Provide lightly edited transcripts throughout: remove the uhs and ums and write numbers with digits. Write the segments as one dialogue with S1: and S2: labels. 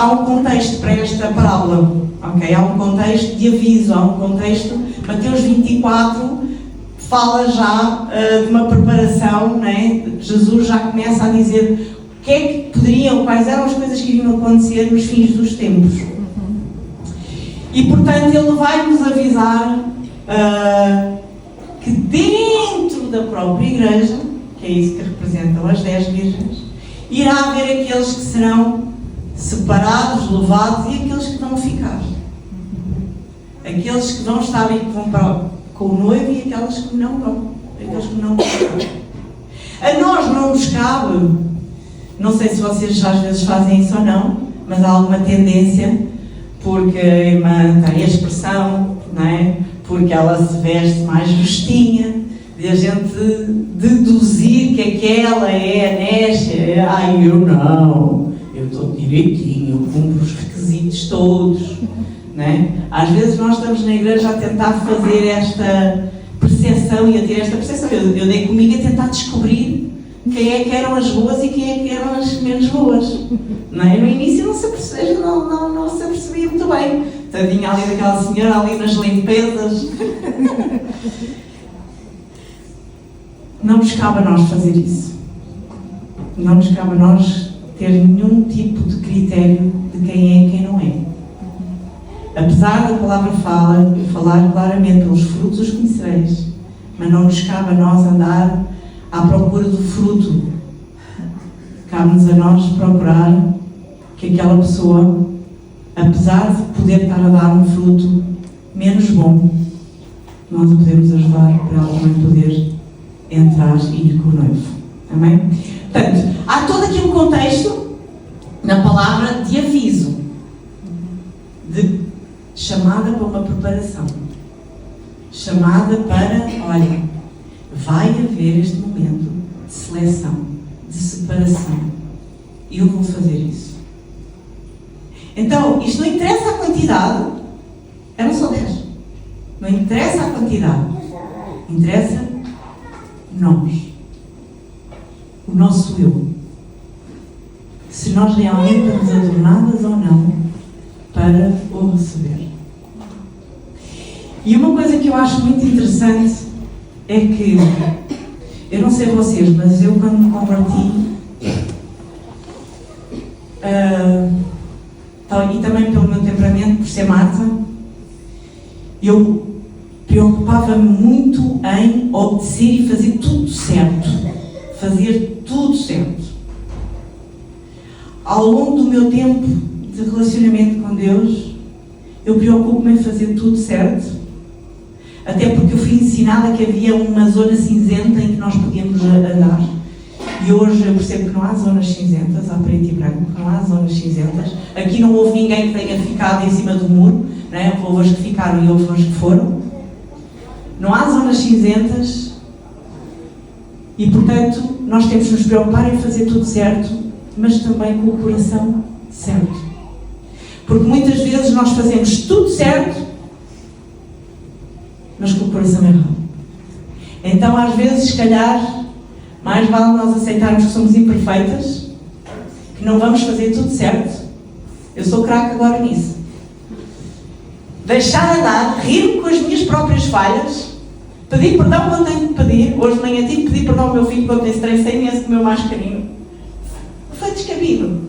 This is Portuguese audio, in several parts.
S1: Há um contexto para esta parábola, ok? Há um contexto de aviso, há um contexto. Mateus 24 fala já de uma preparação, né? Jesus já começa a dizer o que é que poderiam, quais eram as coisas que iriam acontecer nos fins dos tempos. E portanto ele vai-nos avisar que dentro da própria igreja, que é isso que representam as 10 virgens, irá haver aqueles que serão separados, levados, e aqueles que vão ficar. Aqueles que vão estar e que vão com o noivo, e aqueles que não vão. Aqueles que não vão ficar. A nós não nos cabe, não sei se vocês às vezes fazem isso ou não, mas há alguma tendência, porque a irmã tem a expressão, não é? Porque ela se veste mais justinha, de a gente deduzir que aquela é a Nécia. Ai, eu não, eu estou direitinho, eu cumpro os requisitos todos, não é? Às vezes nós estamos na igreja a tentar fazer esta percepção e a ter esta percepção. Eu dei comigo a tentar descobrir quem é que eram as boas e quem é que eram as menos boas, não é? No início não se apercebia muito bem. Tadinha ali daquela senhora ali nas limpezas. Não nos cabe a nós fazer isso. Não nos cabe a nós ter nenhum tipo de critério de quem é e quem não é. Apesar da palavra falar claramente, pelos frutos os conhecereis, mas não nos cabe a nós andar à procura do fruto. Cabe-nos a nós procurar que aquela pessoa, apesar de poder estar a dar um fruto menos bom, nós a podemos ajudar para ela também poder entrar e ir com o noivo. Amém? Portanto, há todo aqui um contexto na palavra de aviso, de chamada para uma preparação, chamada para, olha, vai haver este momento de seleção, de separação, e eu vou fazer isso. Então, isto não interessa a quantidade, eram só 10. Não interessa a quantidade, interessa nós, o nosso eu. Se nós realmente estamos adornadas ou não para o receber. E uma coisa que eu acho muito interessante é que, eu não sei vocês, mas eu quando me converti, e também pelo meu temperamento, por ser Marta, eu preocupava-me muito em obedecer e fazer tudo certo. Fazer tudo certo. Ao longo do meu tempo de relacionamento com Deus, eu preocupo-me em fazer tudo certo. Até porque eu fui ensinada que havia uma zona cinzenta em que nós podíamos andar. E hoje eu percebo que não há zonas cinzentas, há preto e branco, não há zonas cinzentas. Aqui não houve ninguém que tenha ficado em cima do muro, não é? Houve as que ficaram e houve as que foram. Não há zonas cinzentas e, portanto, nós temos de nos preocupar em fazer tudo certo, mas também com o coração certo. Porque muitas vezes nós fazemos tudo certo, mas com o coração errado. Então, às vezes, se calhar, mais vale nós aceitarmos que somos imperfeitas, que não vamos fazer tudo certo. Eu sou craque agora nisso. Deixar andar, rir-me com as minhas próprias falhas, pedir perdão quando tenho que pedir. Hoje de manhã tive que pedir perdão ao meu filho quando tem estresse imenso com o meu mais carinho. Foi descabido.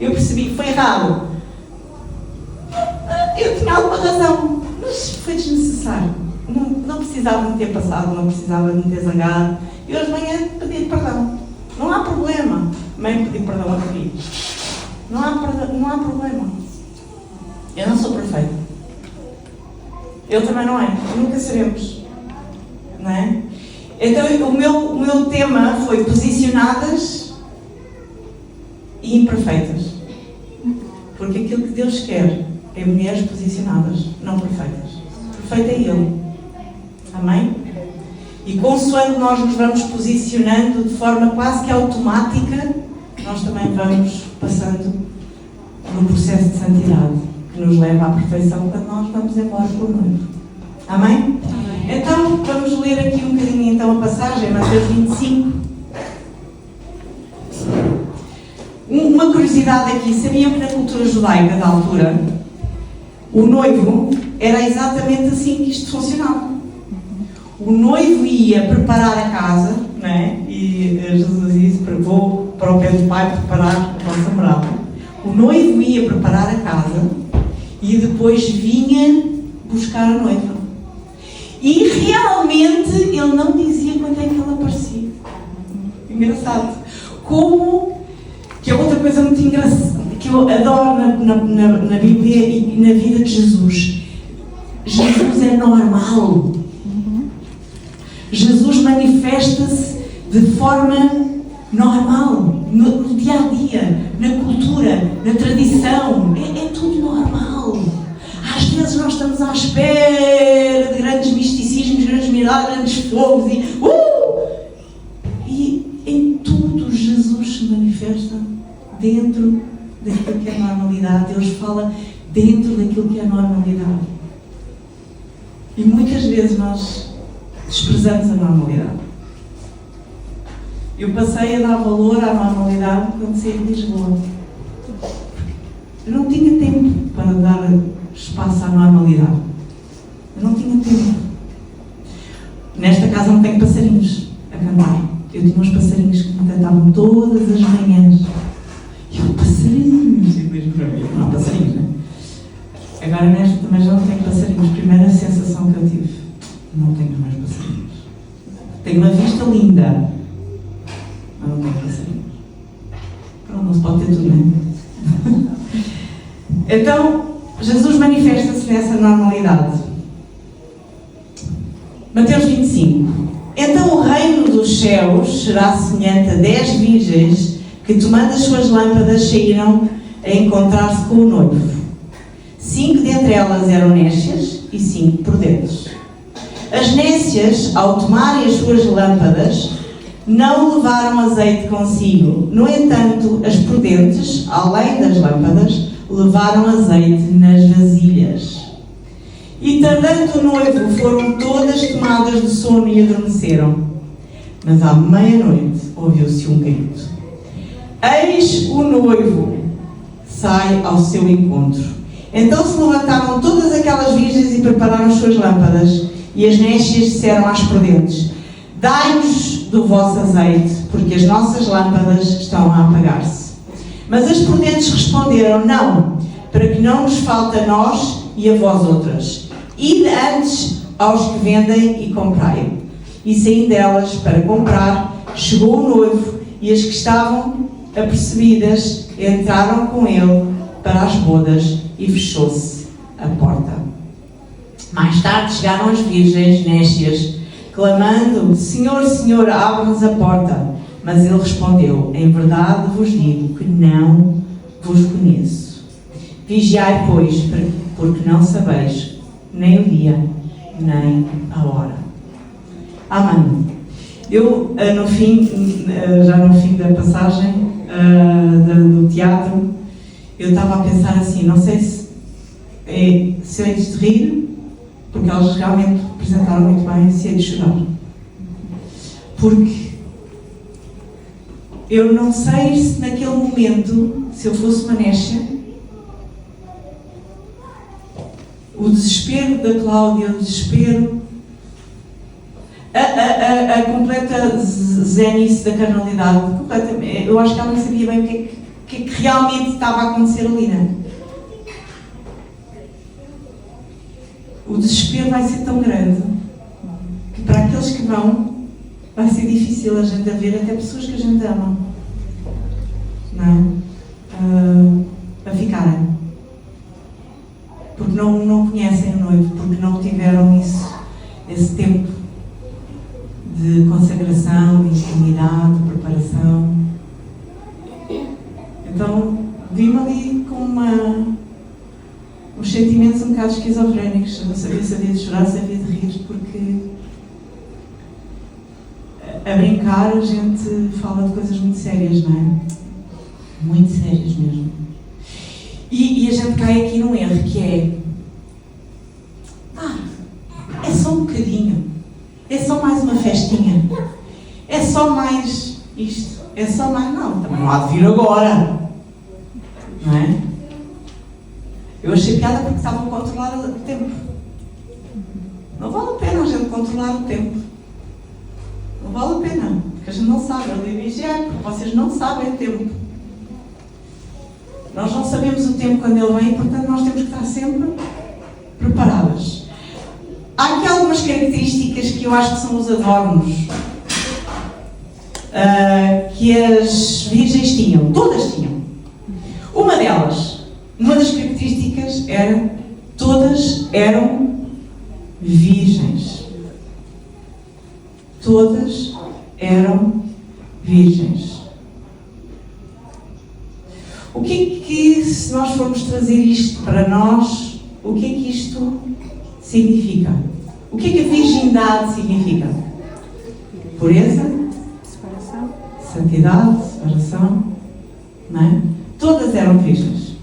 S1: Eu percebi que foi errado. Eu tinha alguma razão, mas foi desnecessário. Não precisava de me ter passado, não precisava de me ter zangado. E hoje de manhã pedi perdão. Não há problema. Mãe, pedir perdão a filho. Não há problema. Eu não sou perfeita. Eu também não é. Nunca seremos. Não é? Então o meu tema foi posicionadas e imperfeitas. Porque aquilo que Deus quer é mulheres posicionadas, não perfeitas. Perfeito é Ele. Amém? E consoante nós nos vamos posicionando de forma quase que automática, nós também vamos passando num processo de santidade que nos leva à perfeição quando nós vamos embora com o noivo. Amém? Amém? Então, vamos ler aqui um bocadinho então a passagem, Mateus 25. Um Uma curiosidade aqui, sabiam que na cultura judaica da altura, o noivo era exatamente assim que isto funcionava. O noivo ia preparar a casa, não é? E Jesus disse, vou para o pé do Pai preparar a vossa morada. O noivo ia preparar a casa e depois vinha buscar a noiva. E realmente ele não dizia quando é que ela aparecia. Engraçado. Como, que é outra coisa muito engraçada, que eu adoro na Bíblia e na vida de Jesus. Jesus é normal. Jesus manifesta-se de forma normal, no dia a dia, na cultura, na tradição. É tudo normal. Às vezes nós estamos à espera de grandes misticismos, grandes milagres, grandes fogos e em tudo Jesus se manifesta dentro daquilo que é normalidade. Deus fala dentro daquilo que é normalidade. E muitas vezes nós desprezamos a normalidade. Eu passei a dar valor à normalidade quando saí de Lisboa. Eu não tinha tempo para dar espaço à normalidade. Eu não tinha tempo. Nesta casa não tenho passarinhos a cantar. Eu tinha uns passarinhos que me cantavam todas as manhãs. E eu, passarinhos! E mesmo para mim, não há passarinhos, não é? Agora nesta também já não tenho passarinhos. Primeira sensação que eu tive. Não tenho mais passarinhos. Tenho uma vista linda, mas não tenho passarinhos. Pronto, não se pode ter tudo, não é? Então, Jesus manifesta-se nessa normalidade. Mateus 25. Então o reino dos céus será semelhante a 10 virgens que, tomando as suas lâmpadas, saíram a encontrar-se com o noivo. 5 dentre elas eram nécias e 5 prudentes. As nécias, ao tomarem as suas lâmpadas, não levaram azeite consigo. No entanto, as prudentes, além das lâmpadas, levaram azeite nas vasilhas. E tardando o noivo, foram todas tomadas de sono e adormeceram. Mas à meia-noite ouviu-se um grito. Eis o noivo, sai ao seu encontro. Então se levantaram todas aquelas virgens e prepararam as suas lâmpadas. E as nécias disseram às prudentes: dai-nos do vosso azeite, porque as nossas lâmpadas estão a apagar-se. Mas as prudentes responderam: não, para que não nos falte a nós e a vós outras. Ide antes aos que vendem e comprai. E saindo delas para comprar, chegou o noivo, e as que estavam apercebidas entraram com ele para as bodas, e fechou-se a porta. Mais tarde chegaram as virgens nécias, clamando: Senhor, Senhor, abre-nos a porta. Mas ele respondeu: em verdade vos digo que não vos conheço. Vigiai, pois, porque não sabeis nem o dia, nem a hora. Amém. Eu, já no fim da passagem do teatro, eu estava a pensar assim, não sei se hei de rir, porque elas realmente representaram muito bem, se hei de chorar. Porque eu não sei se naquele momento, se eu fosse uma nécia, o desespero da Cláudia, o desespero, a completa zenice da carnalidade, completamente, eu acho que ela não sabia bem o que é que realmente estava a acontecer ali, não é? O desespero vai ser tão grande que para aqueles que vão vai ser difícil a gente ver até pessoas que a gente ama, não é? A ficarem, porque não conhecem o noivo, porque não tiveram esse tempo de consagração, de intimidade, de preparação. Então vi-me ali com uns sentimentos um bocado esquizofrénicos. Eu não sabia se havia de chorar, se havia de rir, porque a brincar a gente fala de coisas muito sérias, não é? Muito sérias mesmo. E a gente cai aqui num erro que é só um bocadinho, é só mais uma festinha, é só mais isto, é só mais, não, também não há de vir agora, não é? Eu achei piada porque estavam a controlar o tempo. Não vale a pena a gente controlar o tempo. Não vale a pena, porque a gente não sabe. Ele vigiar, porque vocês não sabem o tempo. Nós não sabemos o tempo quando ele vem, portanto nós temos que estar sempre preparadas. Há aqui algumas características que eu acho que são os adornos que as virgens tinham, todas tinham. Uma delas, uma das características era, todas eram virgens. Todas eram virgens. O que é que, se nós formos trazer isto para nós, o que é que isto significa? O que é que a virgindade significa? Pureza,
S2: Separação.
S1: santidade, separação, não é? Todas eram virgens.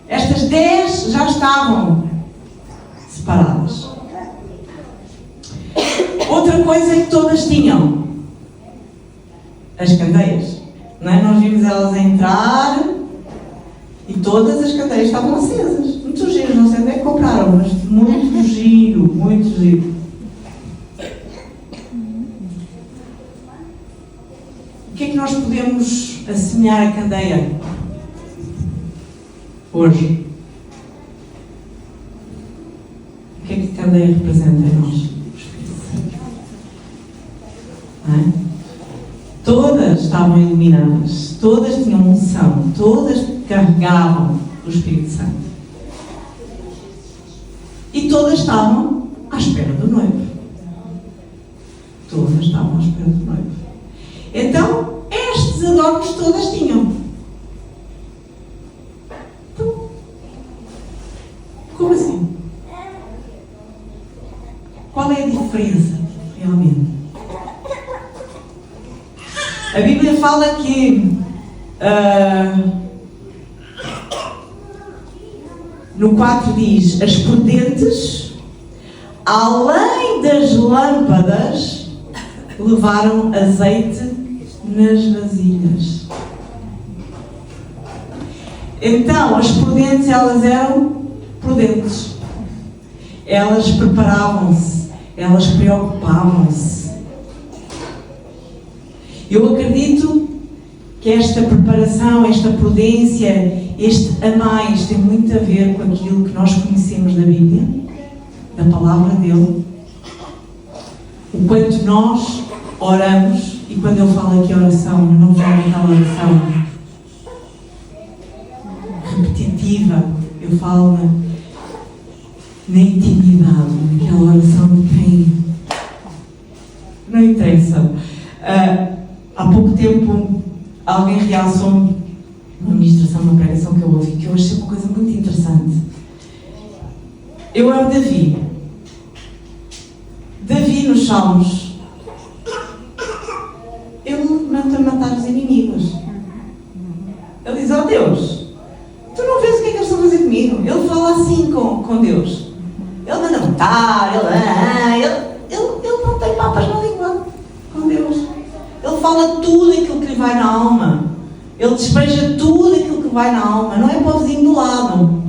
S1: Estas 10 já estavam separadas. Outra coisa que todas tinham, as candeias, não é? Nós vimos elas entrar e todas as candeias estavam acesas. Muito giro, não sei onde é que compraram, mas muito giro, muito giro. O que é que nós podemos assemelhar a candeia hoje? O que é que a candeia representa em nós? Não é? Todas estavam iluminadas, todas tinham unção, todas carregavam o Espírito Santo. E todas estavam à espera do noivo. Todas estavam à espera do noivo. Então, estes adornos todas tinham. Então, como assim? Qual é a diferença, realmente? A Bíblia fala que no 4 diz: as prudentes, além das lâmpadas, levaram azeite nas vasilhas. Então, as prudentes, elas eram prudentes. Elas preparavam-se, elas preocupavam-se. Eu acredito que esta preparação, esta prudência, este a mais tem muito a ver com aquilo que nós conhecemos da Bíblia, da palavra dele. O quanto nós oramos, e quando eu falo aqui oração, eu não falo aquela oração repetitiva, eu falo na intimidade, naquela oração de quem não interessa. Há pouco tempo alguém realçou uma ministração, uma pregação que eu ouvi, que eu achei uma coisa muito interessante. Eu amo Davi. Davi nos Salmos, ele manda matar os inimigos. Ele diz: ó Deus, tu não vês o que é que eles estão a fazer comigo? Ele fala assim com Deus. Ele manda matar, ele não tem papas na língua com Deus. Ele fala tudo aquilo que lhe vai na alma. Ele despeja tudo aquilo que vai na alma. Não é para o vizinho do lado.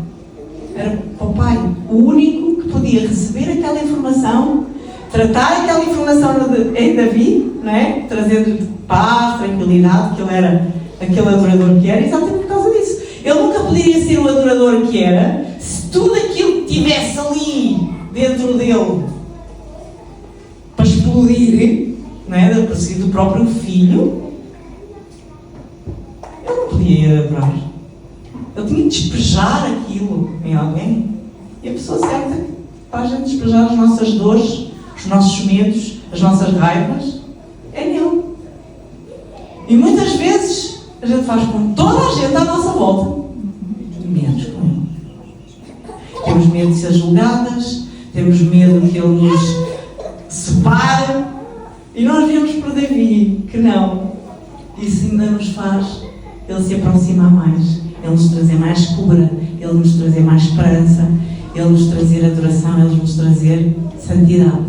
S1: Era para o pai. O único que podia receber aquela informação, tratar aquela informação em Davi, não é? Trazendo paz, tranquilidade, que ele era aquele adorador que era, exatamente por causa disso. Ele nunca poderia ser o adorador que era se tudo aquilo que tivesse ali dentro dele para explodir, não é? Do próprio filho, ele não podia ir adorar. Ele tinha que despejar aquilo em alguém. E a pessoa certa para a gente despejar as nossas dores, os nossos medos, as nossas raivas, é nele. E muitas vezes a gente faz com toda a gente à nossa volta, menos com ele. Temos medo de ser julgadas, temos medo que ele nos separe. E nós vemos para Davi que não. Isso ainda nos faz ele se aproximar mais, ele nos trazer mais cura, ele nos trazer mais esperança, ele nos trazer adoração, ele nos trazer santidade.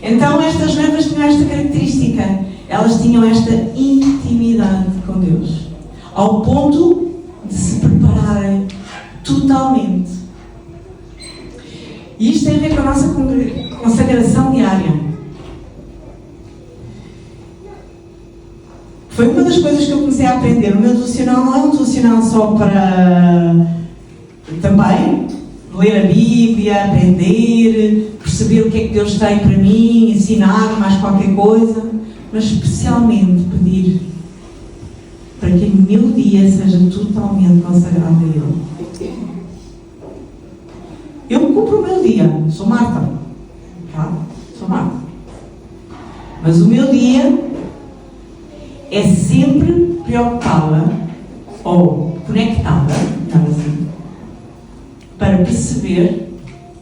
S1: Então estas noivas tinham esta característica, elas tinham esta intimidade com Deus. ao ponto de se prepararem totalmente. E isto tem a ver com a nossa consagração diária. Foi uma das coisas que eu comecei a aprender. O meu devocional não é um devocional só para também ler a Bíblia, aprender, perceber o que é que Deus tem para mim, ensinar mais qualquer coisa, mas especialmente pedir para que o meu dia seja totalmente consagrado a Ele. Eu cumpro o meu dia, sou Marta, tá? Sou Marta. Mas o meu dia é sempre preocupada ou conectada, assim, para perceber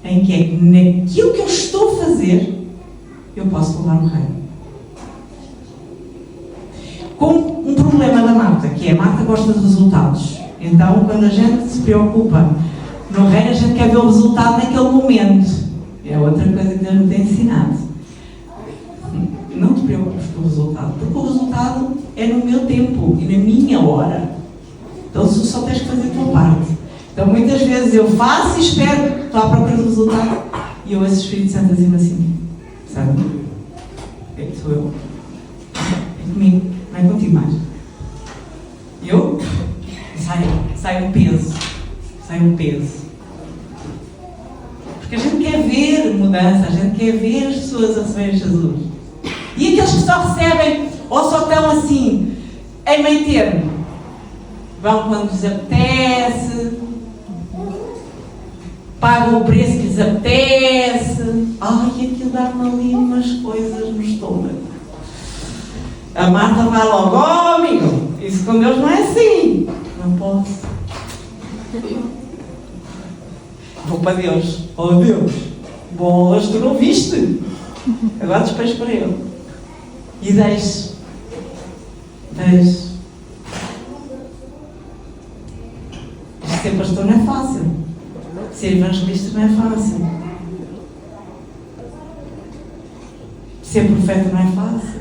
S1: em que é que naquilo que eu estou a fazer eu posso levar o reino. Com um problema da Marta, que é a Marta gosta de resultados. Então, quando a gente se preocupa no reino, a gente quer ver o resultado naquele momento. É outra coisa que Deus me tem ensinado. Não te preocupes com o resultado, porque o resultado é no meu tempo e na minha hora. Então, só tens que fazer a tua parte. Então, muitas vezes eu faço e espero, estou à procura do resultado e eu ouço o Espírito Santo dizer-me assim, sabe? Sou eu. É comigo, não é contigo mais. E eu sai um peso. Sai um peso. Porque a gente quer ver mudança, a gente quer ver as pessoas a receberem Jesus. E aqueles que só recebem ou só estão assim, em meio termo, vão quando lhes apetece, pagam o preço que lhes apetece. Ai, aquilo dá-me ali umas coisas no estômago. A Marta vai logo, oh amigo, isso com Deus não é assim. Não posso. Vou para Deus. Oh Deus, bolas, tu não viste? Agora despejo para Ele. E deixe. Ser pastor não é fácil. Ser evangelista não é fácil. Ser profeta não é fácil.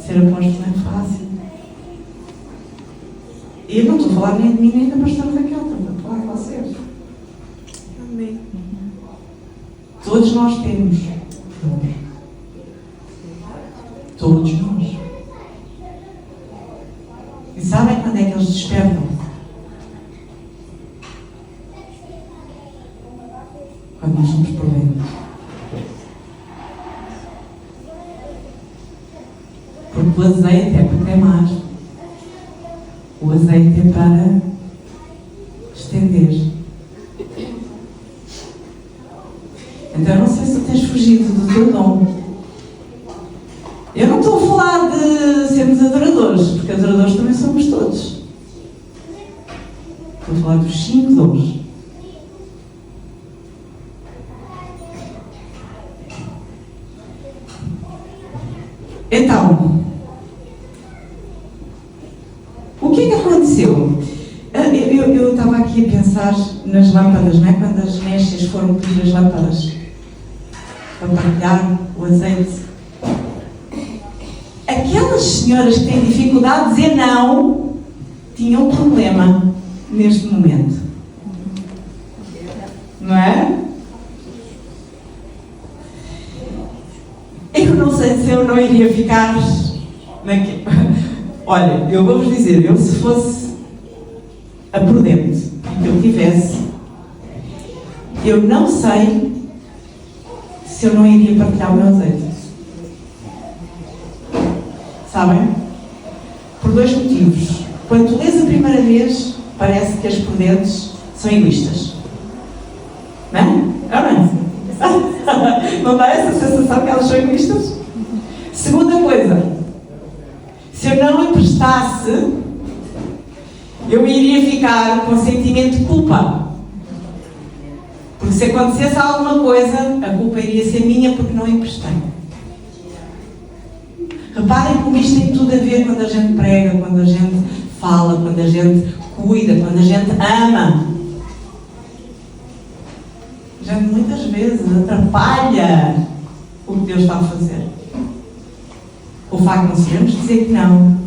S1: Ser apóstolo não é fácil. E eu não estou a falar nem de mim nem da pastora Raquel, estou a falar de vocês. Amém. Todos nós temos. Todos nós. E sabem quando é que eles despertam? Quando nós somos por dentro. Porque o azeite é para queimar. O azeite é para estender. Então, não sei se tu tens fugido do teu dom. Eu não estou a falar de sermos adoradores, porque adoradores também somos todos. Estou a falar dos 5 dons. Então, o que é que aconteceu? Eu estava aqui a pensar nas lâmpadas, não é? Quando as nécias foram pedir as lâmpadas para partilhar o azeite. Aquelas senhoras que têm dificuldade de dizer não, tinham um problema neste momento. Não é? Eu não sei se eu não iria ficar naquilo. Olha, eu vou-vos dizer, eu se fosse a prudente que eu tivesse, eu não sei se eu não iria partilhar o meu azeite. Sabem? Por 2 motivos. Quando tu lês a primeira vez, parece que as prudentes são egoístas. Não é? Não dá essa sensação que elas são egoístas? Segunda coisa, se eu não emprestasse, eu iria ficar com sentimento de culpa. Porque se acontecesse alguma coisa, a culpa iria ser minha porque não emprestei. Reparem como isto tem tudo a ver quando a gente prega, quando a gente fala, quando a gente cuida, quando a gente ama. A gente muitas vezes atrapalha o que Deus está a fazer. O facto de não sabemos dizer que não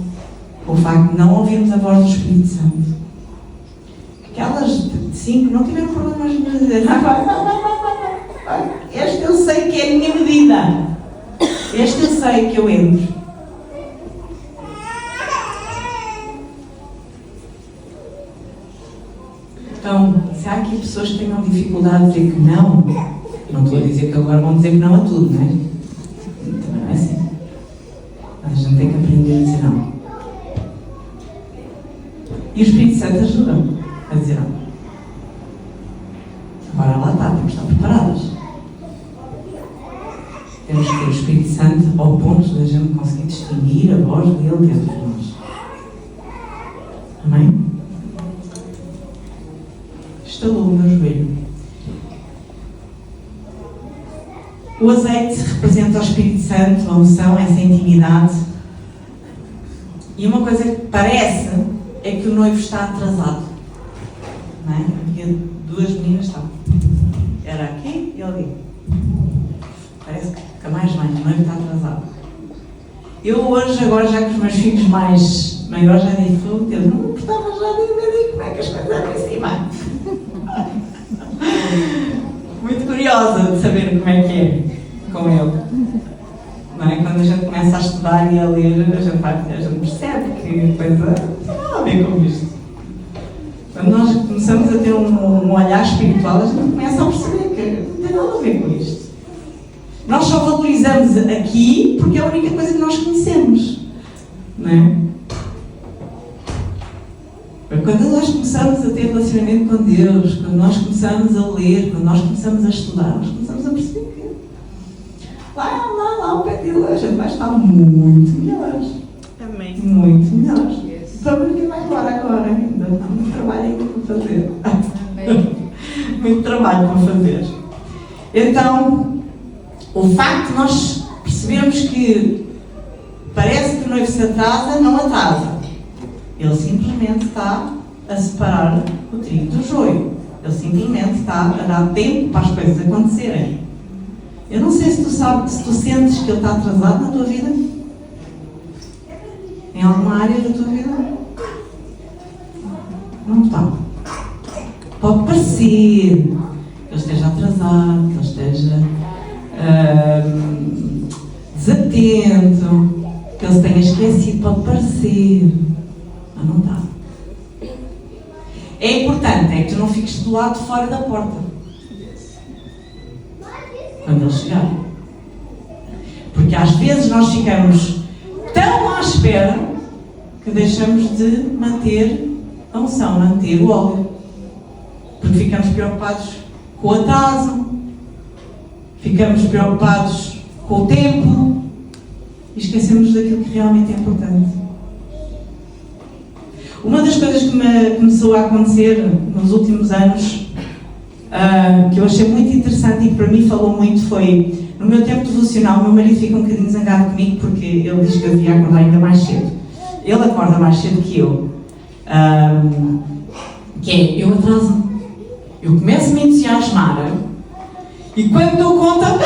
S1: o facto de não ouvirmos a voz do Espírito Santo. Aquelas 5 não tiveram problemas de dizer, este eu sei que é a minha medida, este eu sei que eu entro. Então, se há aqui pessoas que tenham dificuldade de dizer que não estou a dizer que agora vão dizer que não a tudo, não é? Também não é assim. A gente tem que aprender a dizer não. E o Espírito Santo ajuda a dizer não. Agora lá está, temos de estar preparadas. Temos que ter o Espírito Santo ao ponto de a gente conseguir distinguir a voz dele dentro de nós. Amém? Estalou o meu joelho. O azeite representa o Espírito Santo, a unção, essa intimidade. E uma coisa que parece é que o noivo está atrasado. Não é? Havia 2 meninas, estavam. Era aqui e ali. Parece que a mais vem, o noivo está atrasado. Eu hoje, agora já com os meus filhos mais maiores, já disse tudo, eu não gostava já de ver como é que as coisas eram em cima. Muito curiosa de saber como é que é com ele. Não é? Quando a gente começa a estudar e a ler, a gente percebe que coisa não tem nada a ver com isto. Quando nós começamos a ter um olhar espiritual, a gente começa a perceber que não tem nada a ver com isto. Nós só valorizamos aqui porque é a única coisa que nós conhecemos. Não é? Quando nós começamos a ter relacionamento com Deus, quando nós começamos a ler, quando nós começamos a estudar, nós começamos a perceber que lá ao pé dele a gente vai estar muito melhores.
S2: Amém.
S1: Muito melhores. Sobre o que vai agora ainda. Há muito trabalho ainda para fazer.
S2: Amém.
S1: Muito trabalho para fazer. Então, o facto de nós percebermos que parece que o noivo se atrasa, não atrasa. Ele simplesmente está a separar o trigo do joio. Ele simplesmente está a dar tempo para as coisas acontecerem. Eu não sei se tu sabes, se tu sentes que ele está atrasado na tua vida. Em alguma área da tua vida? Não está. Pode parecer que ele esteja atrasado, que ele esteja desatento, que ele se tenha esquecido. Pode parecer. Mas não está. É importante é que tu não fiques do lado de fora da porta quando ele chegar. Porque às vezes nós ficamos tão à espera que deixamos de manter a unção, manter o óleo. Porque ficamos preocupados com o atraso, ficamos preocupados com o tempo e esquecemos daquilo que realmente é importante. Uma das coisas que me começou a acontecer nos últimos anos, que eu achei muito interessante e que para mim falou muito, foi no meu tempo devocional. O meu marido fica um bocadinho zangado comigo porque ele diz que eu devia acordar ainda mais cedo. Ele acorda mais cedo que eu. Que é, eu atraso. Eu começo a me entusiasmar e quando dou conta,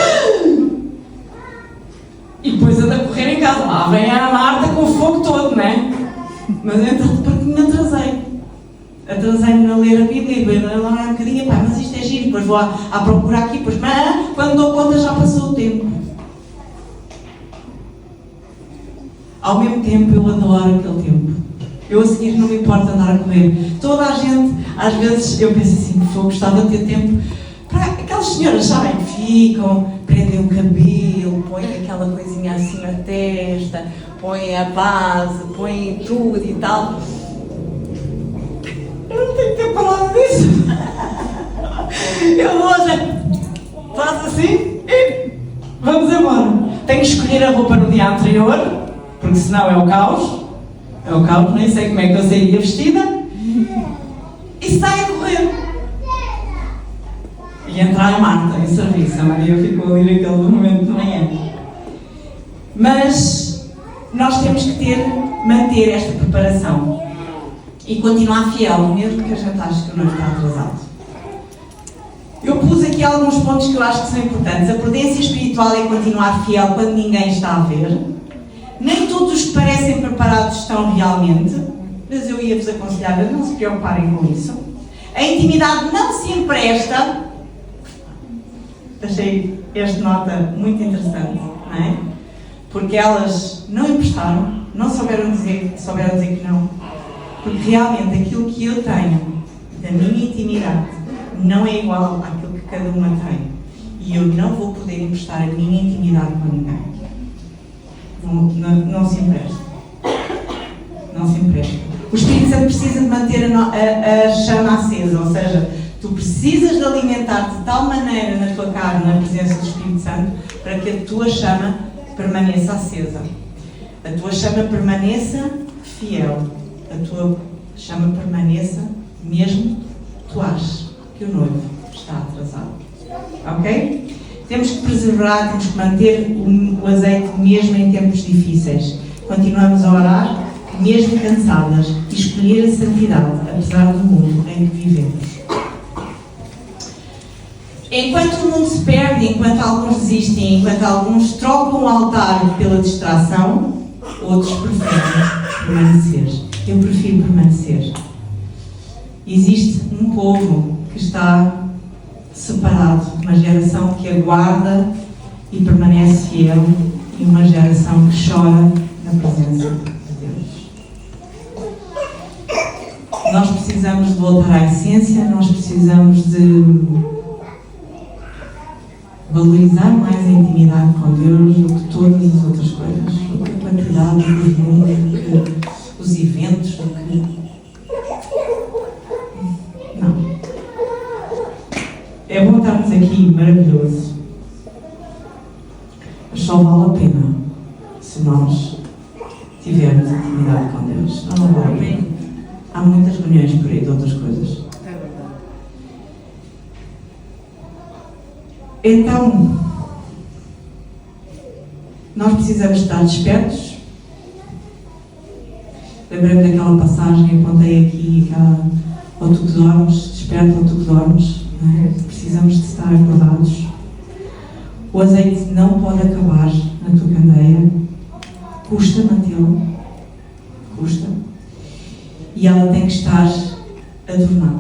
S1: e depois ando a correr em casa. Lá vem a Marta com o fogo todo, não é? Mas então, porque me atrasei. Atrasei-me a ler a Bíblia, a ler um bocadinho, pá, mas isto é giro, depois vou à procura aqui, depois, mas quando dou conta já passou o tempo. Ao mesmo tempo, eu adoro aquele tempo. Eu a seguir não me importa andar a correr. Toda a gente, às vezes, eu penso assim, eu gostava de ter tempo para aquelas senhoras, sabem, que ficam, prendem o cabelo, põem aquela coisinha assim na testa, põem a base, põem tudo e tal. Eu não tenho tempo para nada disso. Eu vou dizer, faz assim e vamos embora. Tenho que escolher a roupa no dia anterior, porque senão é o caos. É o caos, nem sei como é que eu sairia vestida. E sai a correr. E entra a Marta em serviço. A Maria ficou ali naquele momento de manhã. Mas nós temos que manter esta preparação e continuar fiel, mesmo que a gente ache que o noivo está atrasado. Eu pus aqui alguns pontos que eu acho que são importantes. A prudência espiritual é continuar fiel quando ninguém está a ver. Nem todos os que parecem preparados estão realmente, mas eu ia-vos aconselhar a não se preocuparem com isso. A intimidade não se empresta. Achei esta nota muito interessante, não é? Porque elas não emprestaram, não souberam dizer que não. Porque realmente aquilo que eu tenho da minha intimidade não é igual àquilo que cada uma tem. E eu não vou poder emprestar a minha intimidade com ninguém. Não se empresta. Não se empresta. O Espírito Santo precisa de manter a chama acesa, ou seja, tu precisas de alimentar de tal maneira na tua carne, na presença do Espírito Santo, para que a tua chama permaneça acesa. A tua chama permaneça fiel. A tua chama permaneça mesmo que tu aches que o noivo está atrasado. Ok? Temos que preservar, temos que manter o azeite mesmo em tempos difíceis. Continuamos a orar, mesmo cansadas, e escolher a santidade, apesar do mundo em que vivemos. Enquanto o mundo se perde, enquanto alguns desistem, enquanto alguns trocam o altar pela distração, outros preferem permanecer. Eu prefiro permanecer. Existe um povo que está separado, uma geração que aguarda e permanece fiel, e uma geração que chora na presença de Deus. Nós precisamos de voltar à essência, nós precisamos de valorizar mais a intimidade com Deus do que todas as outras coisas, do que a quantidade, do que o mundo, do que os eventos, do que... Não. É bom estarmos aqui, maravilhoso. Mas só vale a pena se nós tivermos intimidade com Deus. Não vale a pena. Há muitas reuniões por aí de outras coisas.
S2: É verdade.
S1: Então, nós precisamos estar despertos. Lembrei-me daquela passagem, apontei aqui, ou tu que dormes, desperta ou tu que dormes. Não é? Precisamos de estar acordados. O azeite não pode acabar na tua candeia. Custa mantê-lo. Custa. E ela tem que estar adornada.